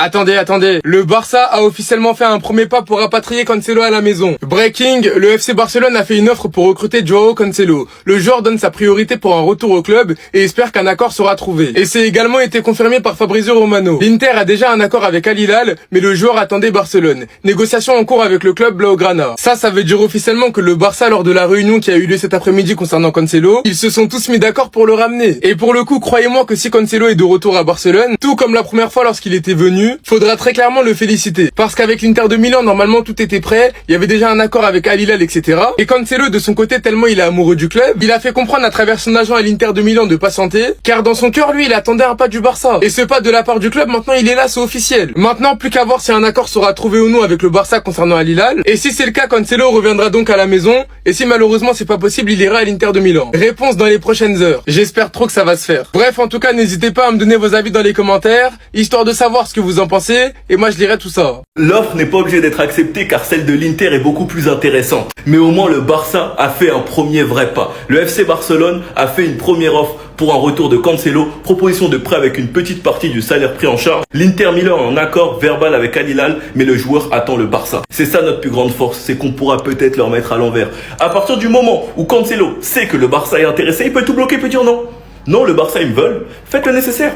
Attendez, le Barça a officiellement fait un premier pas pour rapatrier Cancelo à la maison. Breaking, le FC Barcelone a fait une offre pour recruter Joao Cancelo. Le joueur donne sa priorité pour un retour au club et espère qu'un accord sera trouvé. Et c'est également été confirmé par Fabrizio Romano. L'Inter a déjà un accord avec Al Hilal, mais le joueur attendait Barcelone. Négociation en cours avec le club Blaugrana. Ça veut dire officiellement que le Barça, lors de la réunion qui a eu lieu cet après-midi concernant Cancelo, ils se sont tous mis d'accord pour le ramener. Et pour le coup, croyez-moi que si Cancelo est de retour à Barcelone, tout comme la première fois lorsqu'il était venu, faudra très clairement le féliciter. Parce qu'avec l'Inter de Milan, normalement tout était prêt, il y avait déjà un accord avec Al Hilal, etc. Et Cancelo, de son côté, tellement il est amoureux du club, il a fait comprendre à travers son agent à l'Inter de Milan de patienter, car dans son cœur, lui, il attendait un pas du Barça. Et ce pas de la part du club, maintenant il est là, c'est officiel. Maintenant, plus qu'à voir si un accord sera trouvé ou non avec le Barça concernant Al Hilal. Et si c'est le cas, Cancelo reviendra donc à la maison. Et si malheureusement c'est pas possible, il ira à l'Inter de Milan. Réponse dans les prochaines heures. J'espère trop que ça va se faire. Bref, en tout cas, n'hésitez pas à me donner vos avis dans les commentaires, histoire de savoir ce que vous en pensez, et moi je lirai tout ça. L'offre n'est pas obligée d'être acceptée car celle de l'Inter est beaucoup plus intéressante. Mais au moins le Barça a fait un premier vrai pas. Le FC Barcelone a fait une première offre pour un retour de Cancelo, proposition de prêt avec une petite partie du salaire pris en charge. L'Inter Milan est en accord verbal avec Al Hilal, mais le joueur attend le Barça. C'est ça notre plus grande force, c'est qu'on pourra peut-être leur mettre à l'envers. À partir du moment où Cancelo sait que le Barça est intéressé, il peut tout bloquer, il peut dire non. Non, le Barça ils me veulent, faites le nécessaire.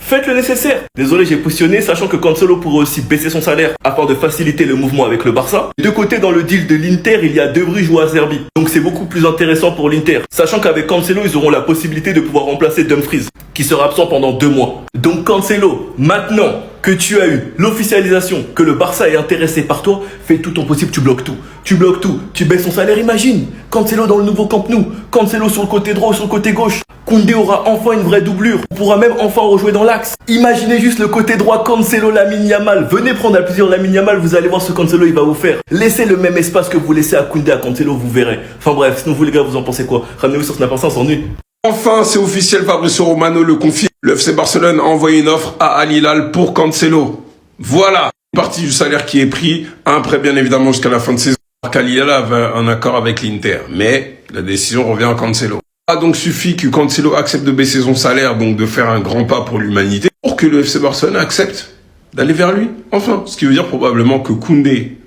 Faites le nécessaire. Désolé, j'ai positionné, sachant que Cancelo pourrait aussi baisser son salaire afin de faciliter le mouvement avec le Barça. De côté, dans le deal de l'Inter, il y a De Vrij ou Acerbi. Donc c'est beaucoup plus intéressant pour l'Inter. Sachant qu'avec Cancelo, ils auront la possibilité de pouvoir remplacer Dumfries, qui sera absent pendant 2 mois. Donc Cancelo, maintenant que tu as eu l'officialisation que le Barça est intéressé par toi, fais tout ton possible, tu bloques tout. Tu bloques tout, tu baisses son salaire, imagine. Cancelo dans le nouveau Camp Nou, Cancelo sur le côté droit ou sur le côté gauche. Koundé aura enfin une vraie doublure. On pourra même enfin rejouer dans l'axe. Imaginez juste le côté droit Cancelo, Lamine Yamal. Venez prendre à plusieurs Lamine Yamal, vous allez voir ce que Cancelo il va vous faire. Laissez le même espace que vous laissez à Koundé, à Cancelo, vous verrez. Enfin bref, sinon vous les gars, vous en pensez quoi? Ramenez-vous sur Snap, on s'ennuie. Enfin, c'est officiel, Fabrizio Romano le confie. Le FC Barcelone a envoyé une offre à Al Hilal pour Cancelo. Voilà, une partie du salaire qui est pris, un prêt bien évidemment jusqu'à la fin de saison. Al Hilal avait un accord avec l'Inter, mais la décision revient à Cancelo. Il a donc suffi que Cancelo accepte de baisser son salaire, donc de faire un grand pas pour l'humanité, pour que le FC Barcelone accepte d'aller vers lui. Enfin, ce qui veut dire probablement que Koundé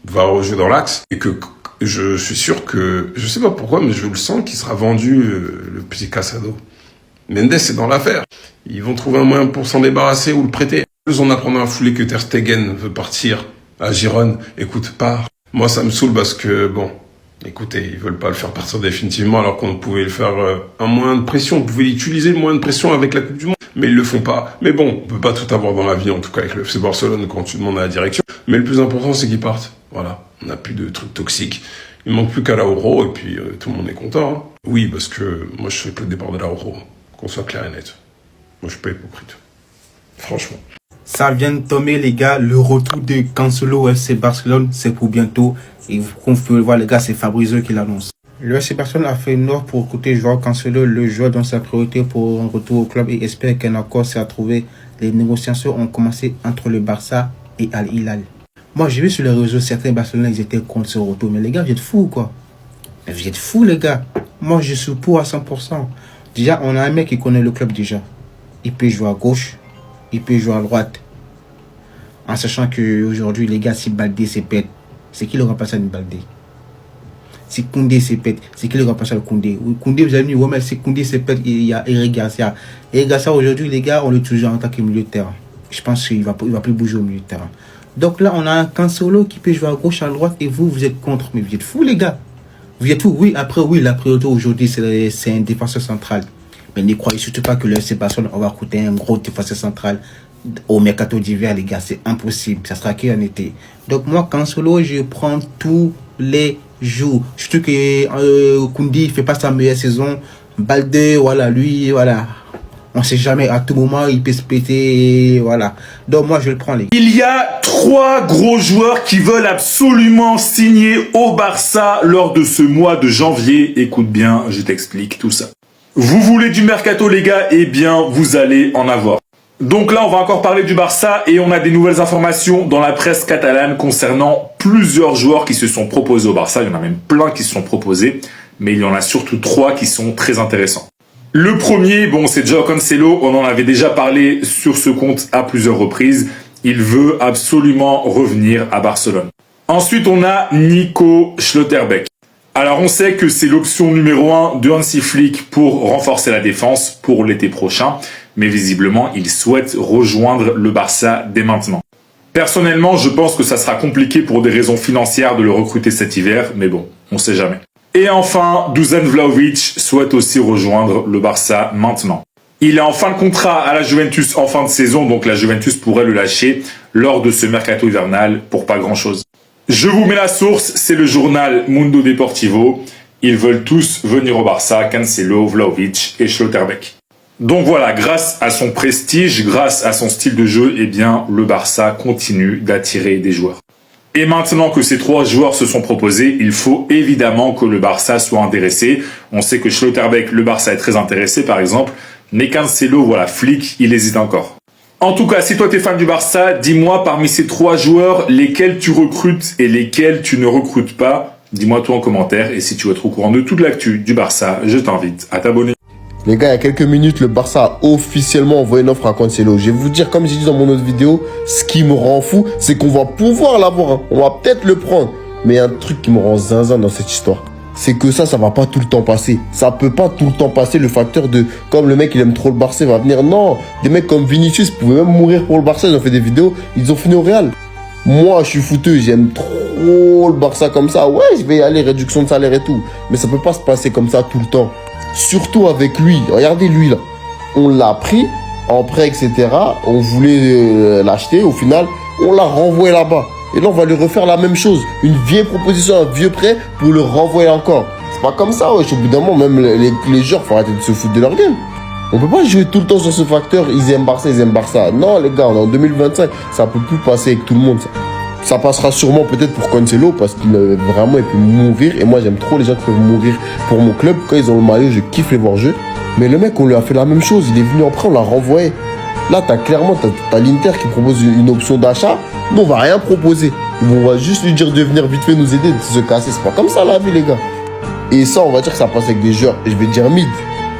va rejouer dans l'axe et que je suis sûr que, je sais pas pourquoi, mais je le sens qu'il sera vendu, le petit Casado. Mendes est dans l'affaire. Ils vont trouver un moyen pour s'en débarrasser ou le prêter. Plus on apprend à fouler que Ter Stegen veut partir à Girone. Écoute, pars. Moi, ça me saoule parce que, bon, écoutez, ils veulent pas le faire partir définitivement alors qu'on pouvait le faire un moyen de pression. On pouvait utiliser le moyen de pression avec la Coupe du Monde. Mais ils le font pas. Mais bon, on peut pas tout avoir dans la vie, en tout cas avec le FC Barcelone quand tu demandes à la direction. Mais le plus important, c'est qu'ils partent. Voilà. On n'a plus de trucs toxiques. Il manque plus qu'à l'Euro et puis tout le monde est content. Hein. Oui, parce que moi, je fais plus le départ de l'Euro. Qu'on soit clair et net. Moi, je suis pas hypocrite. Franchement. Ça vient de tomber, les gars. Le retour de Cancelo au FC Barcelone, c'est pour bientôt. Et comme vous pouvez le voir, les gars, c'est Fabrizio qui l'annonce. Le FC Barcelone a fait une offre pour recruter Joao Cancelo. Le joueur donne sa priorité pour un retour au club et espère qu'un accord sera trouvé. Les négociations ont commencé entre le Barça et Al Hilal. Moi, j'ai vu sur les réseaux, certains Barcelonais, ils étaient contre ce retour. Mais les gars, vous êtes fous, quoi. Vous êtes fous, les gars. Moi, je suis pour à 100%. Déjà, on a un mec qui connaît le club déjà. Il peut jouer à gauche, il peut jouer à droite. En sachant qu'aujourd'hui, les gars, si Baldé se pète, c'est qui le remplace à Baldé? Si Koundé se pète, c'est qui le remplace à Koundé? Koundé, vous avez dit, ouais, mais si Koundé se pète, il y a Eric Garcia. Eric Garcia, aujourd'hui, les gars, on l'utilise en tant que milieu de terrain. Je pense qu'il va plus bouger au milieu de terrain. Donc là, on a un Cancelo qui peut jouer à gauche, à droite, et vous êtes contre. Mais vous êtes fous, les gars. Vous êtes fous. Oui, après, oui, la priorité aujourd'hui, c'est un défenseur central. Mais ne croyez surtout pas que le FC Barcelone va coûter un gros défenseur central au mercato d'hiver, les gars. C'est impossible. Ça sera qu'en été. Donc moi, Cancelo, je prends tous les jours. Surtout que Koundé ne fait pas sa meilleure saison. Baldé, voilà, lui, voilà. On ne sait jamais, à tout moment, il peut se péter, voilà. Donc moi, je le prends, les gars. Il y a 3 gros joueurs qui veulent absolument signer au Barça lors de ce mois de janvier. Écoute bien, je t'explique tout ça. Vous voulez du mercato, les gars? Eh bien, vous allez en avoir. Donc là, on va encore parler du Barça et on a des nouvelles informations dans la presse catalane concernant plusieurs joueurs qui se sont proposés au Barça. Il y en a même plein qui se sont proposés, mais il y en a surtout 3 qui sont très intéressants. Le premier, bon, c'est Joao Cancelo. On en avait déjà parlé sur ce compte à plusieurs reprises. Il veut absolument revenir à Barcelone. Ensuite, on a Nico Schlotterbeck. Alors, on sait que c'est l'option numéro 1 de Hansi Flick pour renforcer la défense pour l'été prochain. Mais visiblement, il souhaite rejoindre le Barça dès maintenant. Personnellement, je pense que ça sera compliqué pour des raisons financières de le recruter cet hiver. Mais bon, on sait jamais. Et enfin, Dusan Vlahovic souhaite aussi rejoindre le Barça maintenant. Il est en fin de contrat à la Juventus en fin de saison, donc la Juventus pourrait le lâcher lors de ce mercato hivernal pour pas grand-chose. Je vous mets la source, c'est le journal Mundo Deportivo. Ils veulent tous venir au Barça, Cancelo, Vlahovic et Schlotterbeck. Donc voilà, grâce à son prestige, grâce à son style de jeu, eh bien, le Barça continue d'attirer des joueurs. Et maintenant que ces 3 joueurs se sont proposés, il faut évidemment que le Barça soit intéressé. On sait que Schlotterbeck, le Barça est très intéressé par exemple. Mais Cancelo, voilà, Flick, il hésite encore. En tout cas, si toi t'es fan du Barça, dis-moi parmi ces 3 joueurs, lesquels tu recrutes et lesquels tu ne recrutes pas. Dis-moi tout en commentaire. Et si tu veux être au courant de toute l'actu du Barça, je t'invite à t'abonner. Les gars, il y a quelques minutes, le Barça a officiellement envoyé une offre à Cancelo. Je vais vous dire, comme j'ai dit dans mon autre vidéo, ce qui me rend fou, c'est qu'on va pouvoir l'avoir. Hein. On va peut-être le prendre. Mais il y a un truc qui me rend zinzin dans cette histoire. C'est que ça va pas tout le temps passer. Ça peut pas tout le temps passer, le facteur de, comme le mec il aime trop le Barça, il va venir. Non, des mecs comme Vinicius pouvaient même mourir pour le Barça, ils ont fait des vidéos, ils ont fini au Real. Moi, je suis fouteux, j'aime trop le Barça comme ça. Ouais, je vais y aller, réduction de salaire et tout. Mais ça peut pas se passer comme ça tout le temps. Surtout avec lui. Regardez lui là. On l'a pris en prêt, etc. On voulait l'acheter. Au final, on l'a renvoyé là-bas. Et là, on va lui refaire la même chose. Une vieille proposition, un vieux prêt pour le renvoyer encore. C'est pas comme ça, wesh. Au bout d'un moment, même les joueurs, faut arrêter de se foutre de leur game. On peut pas jouer tout le temps sur ce facteur. Ils aiment Barça, ils aiment Barça. Non, les gars, on est en 2025. Ça peut plus passer avec tout le monde, ça. Ça passera sûrement peut-être pour Cancelo parce qu'il vraiment il peut mourir. Et moi, j'aime trop les gens qui peuvent mourir pour mon club. Quand ils ont le maillot, je kiffe les voir jouer. Mais le mec, on lui a fait la même chose. Il est venu en prêt, on l'a renvoyé. Là, t'as l'Inter qui propose une option d'achat. Nous, on va rien proposer. On va juste lui dire de venir vite fait nous aider, de se casser. C'est pas comme ça la vie, les gars. Et ça, on va dire que ça passe avec des joueurs. Je vais dire mid.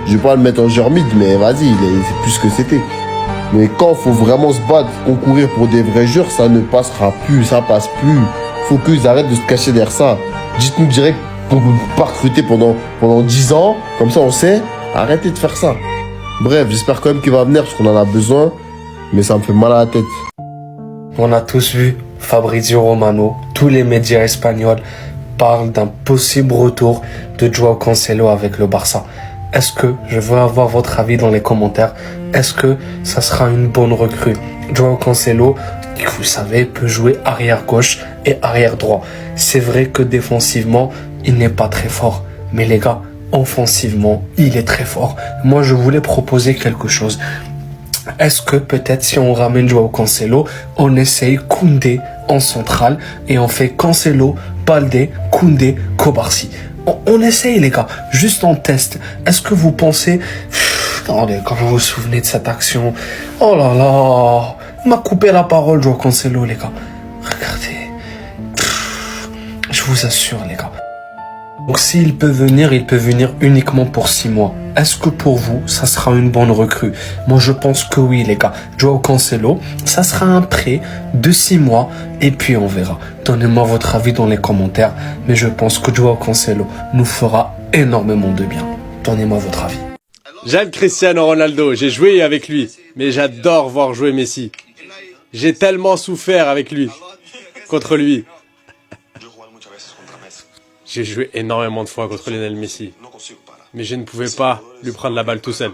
Je vais pas le mettre en joueur mid, mais vas-y, c'est plus ce que c'était. Mais quand il faut vraiment se battre, concourir pour des vrais joueurs, ça ne passera plus, ça passe plus. Faut qu'ils arrêtent de se cacher derrière ça. Dites-nous direct qu'on ne peut pas recruter pendant 10 ans, comme ça on sait. Arrêtez de faire ça. Bref, j'espère quand même qu'il va venir parce qu'on en a besoin, mais ça me fait mal à la tête. On a tous vu Fabrizio Romano, tous les médias espagnols parlent d'un possible retour de Joao Cancelo avec le Barça. Est-ce que, je veux avoir votre avis dans les commentaires, est-ce que ça sera une bonne recrue? Joao Cancelo, vous savez, peut jouer arrière gauche et arrière droit. C'est vrai que défensivement, il n'est pas très fort. Mais les gars, offensivement, il est très fort. Moi, je voulais proposer quelque chose. Est-ce que peut-être si on ramène Joao Cancelo, on essaye Koundé en centrale et on fait Cancelo, Baldé, Koundé, Kobarsi? On essaye les gars, juste en test. Est-ce que vous pensez... Attendez, quand vous vous souvenez de cette action... Oh là là, il m'a coupé la parole Joao Cancelo les gars. Regardez. Je vous assure les gars. Donc s'il peut venir, il peut venir uniquement pour 6 mois. Est-ce que pour vous, ça sera une bonne recrue? Moi, je pense que oui, les gars. Joao Cancelo, ça sera un prêt de 6 mois et puis on verra. Donnez-moi votre avis dans les commentaires. Mais je pense que Joao Cancelo nous fera énormément de bien. Donnez-moi votre avis. J'aime Cristiano Ronaldo, j'ai joué avec lui. Mais j'adore voir jouer Messi. J'ai tellement souffert avec lui. Contre lui. J'ai joué énormément de fois contre Lionel Messi. Mais je ne pouvais pas lui prendre la balle tout seul.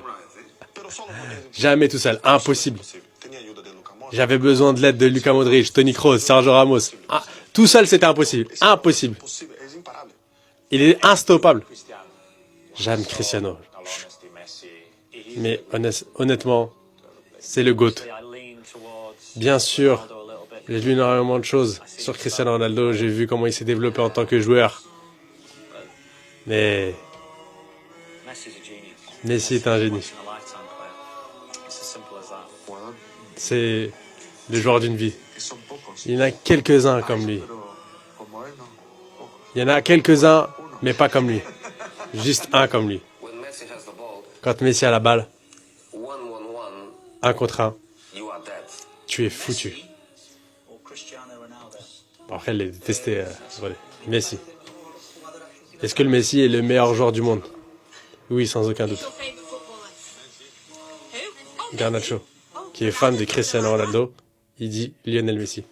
Jamais tout seul, impossible. J'avais besoin de l'aide de Luka Modric, Toni Kroos, Sergio Ramos. Ah, tout seul, c'était impossible. Impossible. Il est instoppable. J'aime Cristiano. Mais honnêtement, c'est le GOAT. Bien sûr, j'ai lu énormément de choses sur Cristiano Ronaldo. J'ai vu comment il s'est développé en tant que joueur. Mais Messi est un génie. C'est le joueur d'une vie. Il y en a quelques-uns comme lui. Il y en a quelques-uns, mais pas comme lui. Juste un comme lui. Quand Messi a la balle, 1 contre 1, tu es foutu. Bon, après, elle les détestait, voilà. Messi. Est-ce que le Messi est le meilleur joueur du monde? Oui, sans aucun doute. Garnacho, qui est fan de Cristiano Ronaldo, il dit Lionel Messi.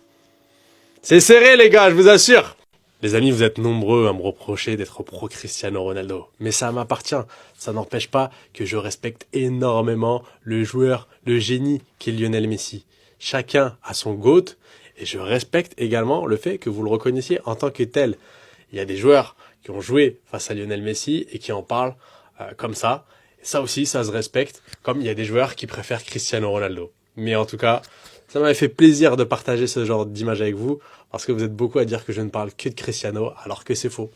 C'est serré les gars, je vous assure. Les amis, vous êtes nombreux à me reprocher d'être pro Cristiano Ronaldo. Mais ça m'appartient. Ça n'empêche pas que je respecte énormément le joueur, le génie qu'est Lionel Messi. Chacun a son GOAT et je respecte également le fait que vous le reconnaissiez en tant que tel. Il y a des joueurs qui ont joué face à Lionel Messi et qui en parlent comme ça. Ça aussi, ça se respecte, comme il y a des joueurs qui préfèrent Cristiano Ronaldo. Mais en tout cas, ça m'avait fait plaisir de partager ce genre d'image avec vous, parce que vous êtes beaucoup à dire que je ne parle que de Cristiano, alors que c'est faux.